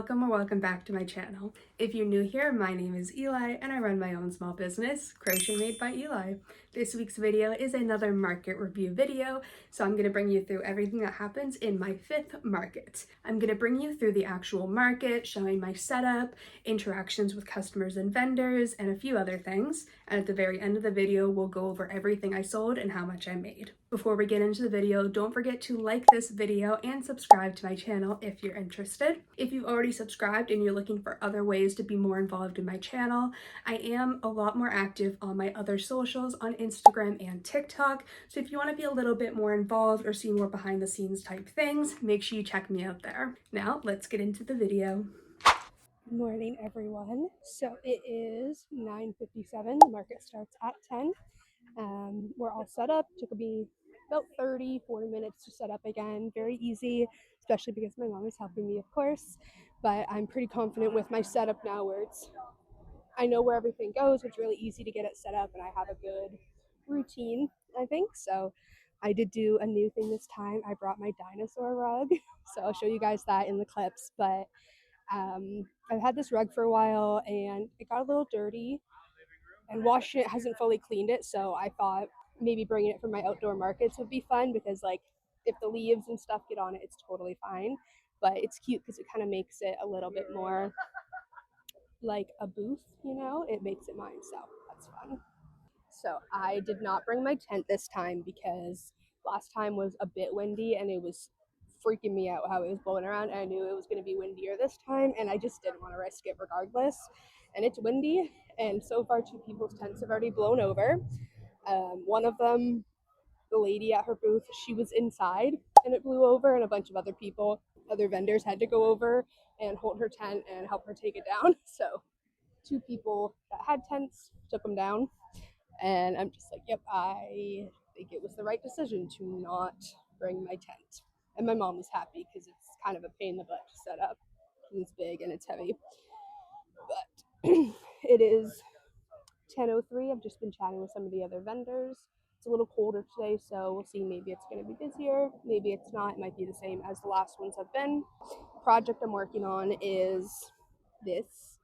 welcome or welcome back to my channel. If you're new here, my name is Eli and I run my own small business, Crochet Made by Eli. This week's video is another market review video, so I'm going to bring you through everything that happens in my 5th market. I'm going to bring you through the actual market, showing my setup, interactions with customers and vendors, and a few other things. And at the very end of the video, we'll go over everything I sold and how much I made. Before we get into the video, don't forget to like this video and subscribe to my channel if you're interested. If you've already subscribed and you're looking for other ways to be more involved in my channel, I am a lot more active on my other socials on Instagram and TikTok. So if you want to be a little bit more involved or see more behind the scenes type things, make sure you check me out there. Now let's get into the video. Good morning, everyone. So it is 9:57. The market starts at 10. We're all set up. Took me about 30-40 minutes to set up again. Very easy, especially because my mom is helping me, of course. But I'm pretty confident with my setup now where I know where everything goes. It's really easy to get it set up and I have a good routine, I think. So I did do a new thing this time. I brought my dinosaur rug. So I'll show you guys that in the clips. But I've had this rug for a while and it got a little dirty, and washing it hasn't fully cleaned it, so I thought maybe bringing it from my outdoor markets would be fun, because like if the leaves and stuff get on it, it's totally fine. But it's cute because it kind of makes it a little bit more like a booth, you know? It makes it mine, so that's fun. So I did not bring my tent this time because last time was a bit windy and it was freaking me out how it was blowing around. And I knew it was going to be windier this time and I just didn't want to risk it regardless. And it's windy, and so far 2 people's tents have already blown over. One of them, the lady at her booth, she was inside and it blew over, and a bunch of other people, other vendors, had to go over and hold her tent and help her take it down. So 2 people that had tents took them down. And I'm just like, yep, I think it was the right decision to not bring my tent. And my mom was happy because it's kind of a pain in the butt to set up. It's big and it's heavy. But it is 10:03. I've just been chatting with some of the other vendors. It's a little colder today, so we'll see. Maybe it's going to be busier. Maybe it's not. It might be the same as the last ones have been. The project I'm working on is this.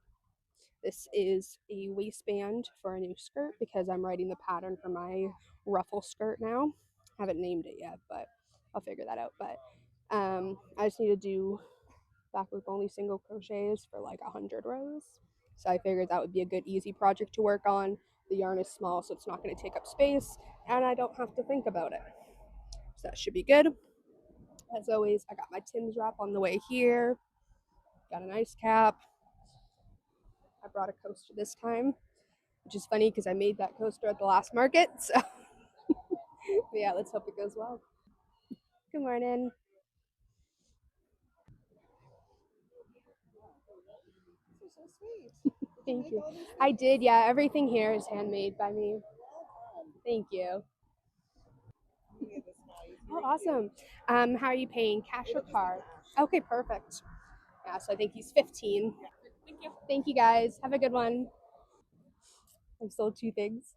This is a waistband for a new skirt because I'm writing the pattern for my ruffle skirt now. I haven't named it yet, but I'll figure that out. But I just need to do back loop only single crochets for like 100 rows. So I figured that would be a good easy project to work on. The yarn is small, so it's not going to take up space, and I don't have to think about it. So that should be good. As always, I got my Tim's wrap on the way here. Got a nice cap. I brought a coaster this time, which is funny because I made that coaster at the last market. So yeah, let's hope it goes well. Good morning. So sweet. Thank you. I did, yeah. Everything here is handmade by me. Thank you. Oh, awesome. How are you paying? Cash or card? Okay, perfect. Yeah, so I think he's 15. Thank you. Thank you, guys. Have a good one. I've sold 2 things.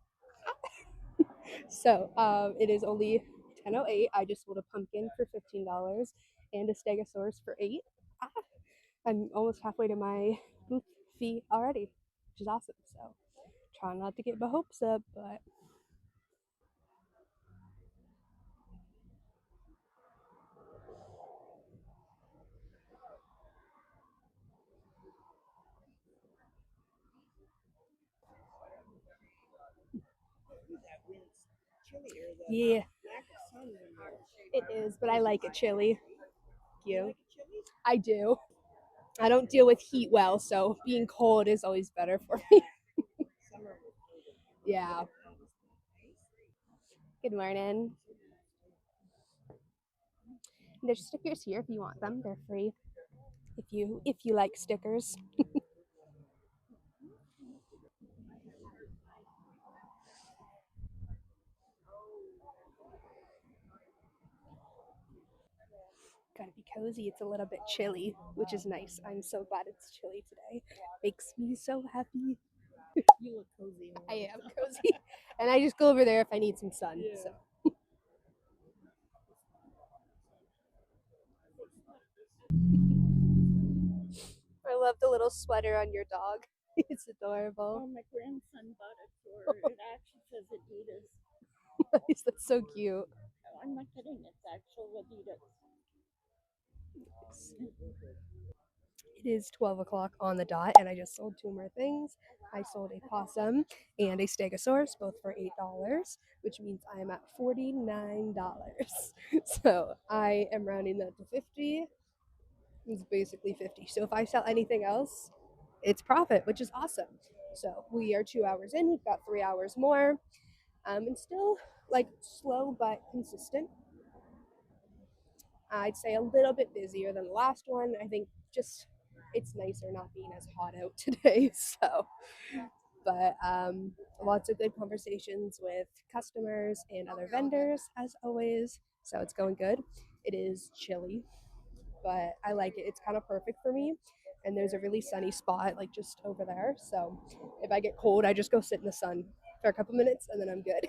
So it is only 10:08. I just sold a pumpkin for $15 and a stegosaurus for $8. I'm almost halfway to my booth fee already, which is awesome. So trying not to get my hopes up, but yeah, it is. But I like it chilly. Thank you. I do. I don't deal with heat well, so being cold is always better for me. Yeah. Good morning. There's stickers here if you want them. They're free. If you like stickers. Gotta be cozy. It's a little bit chilly, which is nice. I'm so glad it's chilly today. Makes me so happy. You look cozy. I am cozy. And I just go over there if I need some sun. Yeah. So. love the little sweater on your dog. It's adorable. Oh, my grandson bought it for her. It actually says Adidas. Nice, that's so cute. Oh, I'm not kidding. It's actual Adidas. It is 12 o'clock on the dot, and I just sold 2 more things. I sold a possum and a stegosaurus, both for $8, which means I am at $49. So I am rounding that to 50. It's basically 50. So if I sell anything else, it's profit, which is awesome. So we are 2 hours in. We've got 3 hours more, and still like slow but consistent. I'd say a little bit busier than the last one. I think just it's nicer not being as hot out today. So, but lots of good conversations with customers and other vendors as always. So it's going good. It is chilly, but I like it. It's kind of perfect for me. And there's a really sunny spot like just over there. So if I get cold, I just go sit in the sun for a couple minutes and then I'm good.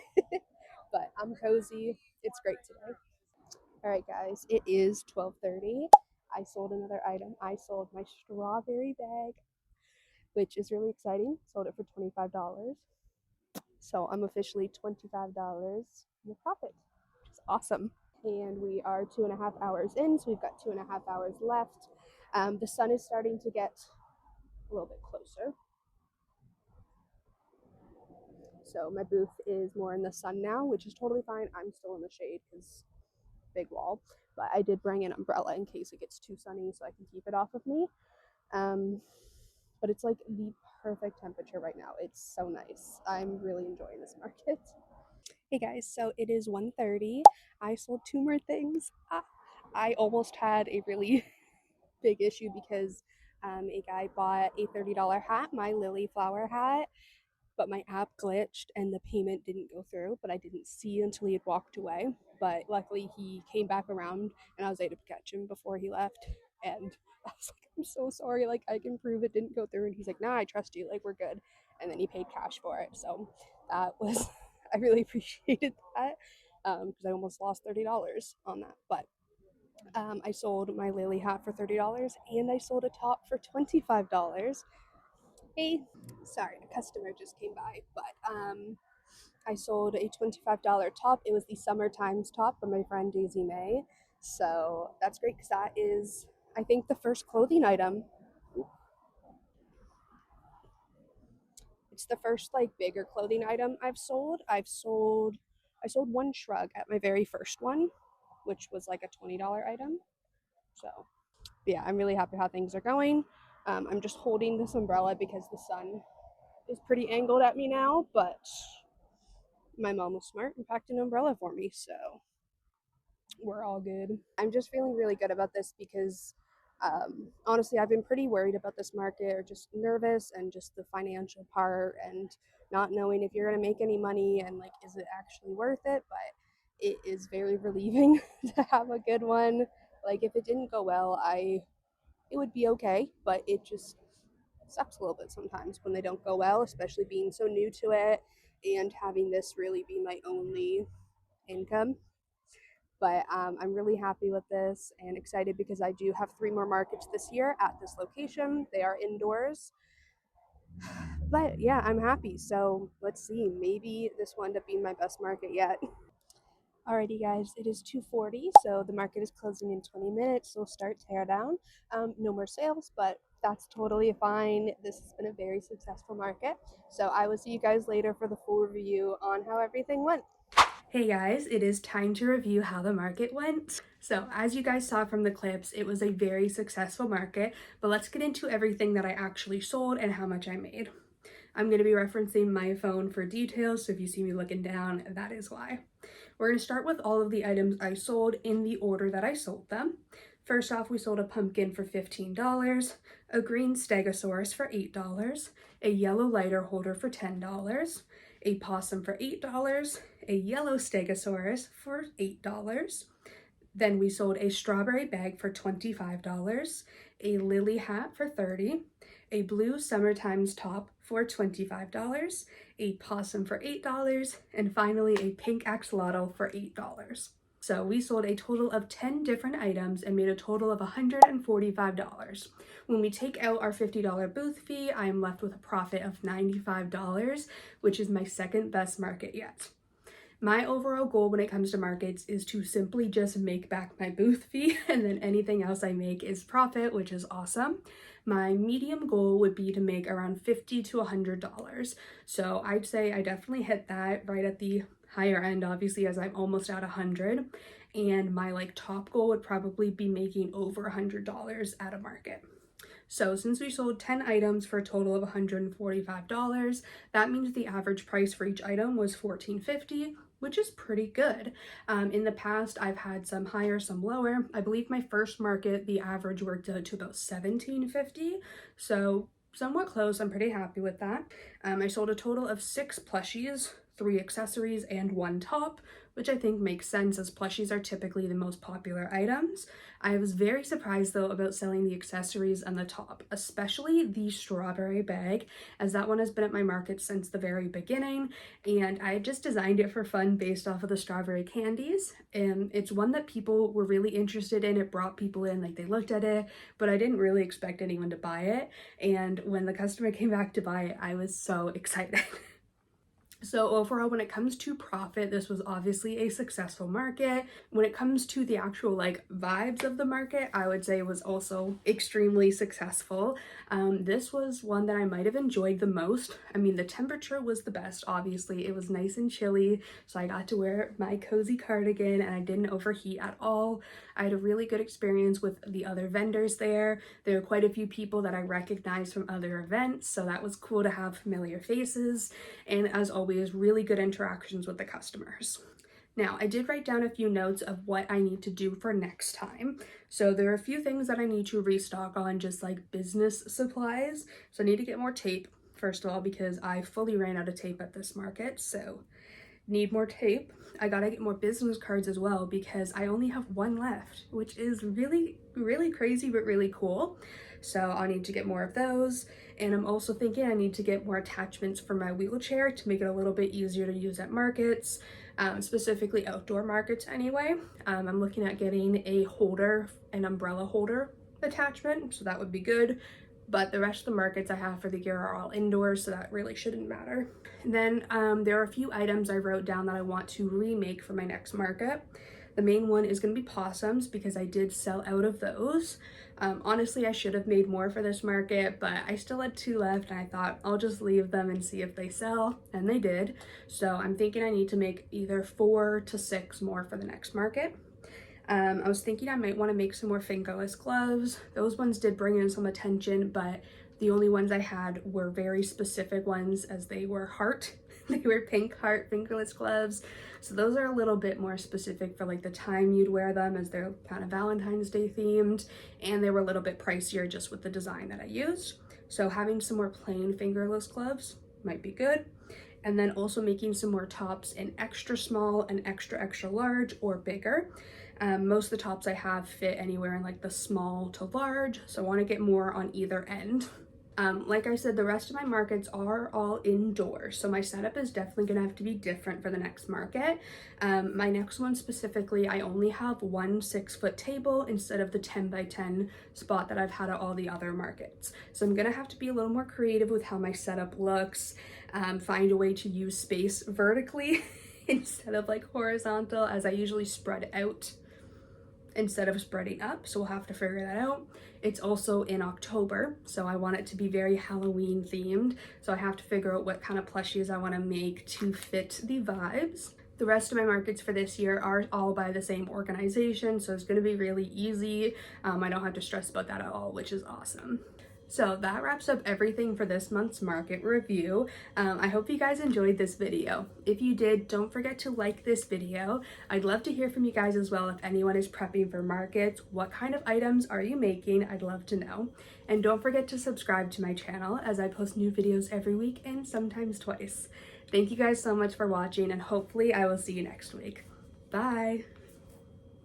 But I'm cozy. It's great today. All right, guys, it is 12:30. I sold another item. I sold my strawberry bag, which is really exciting. Sold it for $25. So I'm officially $25 in profit, which is awesome. And we are 2.5 hours in, so we've got 2.5 hours left. The sun is starting to get a little bit closer. So my booth is more in the sun now, which is totally fine. I'm still in the shade because big wall, but I did bring an umbrella in case it gets too sunny so I can keep it off of me. But it's like the perfect temperature right now. It's so nice. I'm really enjoying this market. Hey guys, so it is 1:30. I sold 2 more things. I almost had a really big issue because a guy bought a $30 hat, my lily flower hat, but my app glitched and the payment didn't go through, but I didn't see until he had walked away. But luckily he came back around and I was able to catch him before he left. And I was like, I'm so sorry, like I can prove it didn't go through. And he's like, nah, I trust you, like we're good. And then he paid cash for it. So that was I really appreciated that because I almost lost $30 on that. But I sold my lily hat for $30 and I sold a top for $25. Hey, sorry, a customer just came by, but I sold a $25 top. It was the Summer Times top by my friend Daisy May. So that's great because that is, I think, the first clothing item. It's the first like bigger clothing item I've sold. I sold one shrug at my very first one, which was like a $20 item. So yeah, I'm really happy how things are going. I'm just holding this umbrella because the sun is pretty angled at me now, but my mom was smart and packed an umbrella for me, so we're all good. I'm just feeling really good about this because honestly, I've been pretty worried about this market or just nervous and just the financial part and not knowing if you're going to make any money and like, is it actually worth it? But it is very relieving to have a good one. Like if it didn't go well, it would be okay, but it just sucks a little bit sometimes when they don't go well, especially being so new to it and having this really be my only income. But I'm really happy with this and excited because I do have 3 more markets this year at this location. They are indoors. But yeah, I'm happy. So let's see. Maybe this will end up being my best market yet. Alrighty guys, it is 2:40, so the market is closing in 20 minutes, so start teardown. No more sales, but that's totally fine. This has been a very successful market, so I will see you guys later for the full review on how everything went. Hey guys, it is time to review how the market went. So as you guys saw from the clips, it was a very successful market, but let's get into everything that I actually sold and how much I made. I'm going to be referencing my phone for details, so if you see me looking down, that is why. We're going to start with all of the items I sold in the order that I sold them. First off, we sold a pumpkin for $15, a green stegosaurus for $8, a yellow lighter holder for $10, a possum for $8, a yellow stegosaurus for $8. Then we sold a strawberry bag for $25, a lily hat for $30, a blue summertime's top for $25, a possum for $8, and finally a pink axolotl for $8. So we sold a total of 10 different items and made a total of $145. When we take out our $50 booth fee, I am left with a profit of $95, which is my second best market yet. My overall goal when it comes to markets is to simply just make back my booth fee, and then anything else I make is profit, which is awesome. My medium goal would be to make around $50 to $100. So I'd say I definitely hit that right at the higher end, obviously, as I'm almost at 100. And my top goal would probably be making over $100 at a market. So since we sold 10 items for a total of $145, that means the average price for each item was $14.50, which is pretty good. In the past, I've had some higher, some lower. I believe my first market, the average worked out to about $17.50, so somewhat close. I'm pretty happy with that. I sold a total of 6 plushies, 3 accessories, and 1 top, which I think makes sense as plushies are typically the most popular items. I was very surprised though about selling the accessories and the top, especially the strawberry bag, as that one has been at my market since the very beginning, and I just designed it for fun based off of the strawberry candies. And it's one that people were really interested in. It brought people in, they looked at it, but I didn't really expect anyone to buy it. And when the customer came back to buy it, I was so excited. So overall, when it comes to profit, this was obviously a successful market. When it comes to the actual vibes of the market, I would say it was also extremely successful. This was one that I might have enjoyed the most. I mean, the temperature was the best, obviously. It was nice and chilly, so I got to wear my cozy cardigan and I didn't overheat at all. I had a really good experience with the other vendors there. There were quite a few people that I recognized from other events, so that was cool to have familiar faces. And as always, really good interactions with the customers. Now, I did write down a few notes of what I need to do for next time. So there are a few things that I need to restock on, just business supplies. So I need to get more tape, first of all, because I fully ran out of tape at this market. So need more tape. I gotta get more business cards as well because I only have 1 left, which is really, really crazy, but really cool. So I'll need to get more of those. And I'm also thinking I need to get more attachments for my wheelchair to make it a little bit easier to use at markets, specifically outdoor markets anyway. I'm looking at getting a holder, an umbrella holder attachment, so that would be good. But the rest of the markets I have for the year are all indoors, so that really shouldn't matter. And then there are a few items I wrote down that I want to remake for my next market. The main one is going to be possums because I did sell out of those. Honestly, I should have made more for this market, but I still had 2 left and I thought I'll just leave them and see if they sell, and they did. So I'm thinking I need to make either 4 to 6 more for the next market. I was thinking I might want to make some more fingerless gloves. Those ones did bring in some attention, but the only ones I had were very specific ones as they were heart. They were pink heart fingerless gloves. So those are a little bit more specific for the time you'd wear them, as they're kind of Valentine's Day themed, and they were a little bit pricier just with the design that I used. So having some more plain fingerless gloves might be good. And then also making some more tops in extra small and extra large or bigger. Most of the tops I have fit anywhere in the small to large, so I want to get more on either end. Like I said, the rest of my markets are all indoors, so my setup is definitely going to have to be different for the next market. My next one specifically, I only have 1 6-foot table instead of the 10x10 spot that I've had at all the other markets. So I'm going to have to be a little more creative with how my setup looks, find a way to use space vertically instead of horizontal, as I usually spread out instead of spreading up, so we'll have to figure that out. It's also in October, so I want it to be very Halloween themed, so I have to figure out what kind of plushies I want to make to fit the vibes. The rest of my markets for this year are all by the same organization, so it's going to be really easy. I don't have to stress about that at all, which is awesome. So that wraps up everything for this month's market review. I hope you guys enjoyed this video. If you did, don't forget to like this video. I'd love to hear from you guys as well if anyone is prepping for markets. What kind of items are you making? I'd love to know. And don't forget to subscribe to my channel as I post new videos every week and sometimes twice. Thank you guys so much for watching, and hopefully I will see you next week. Bye!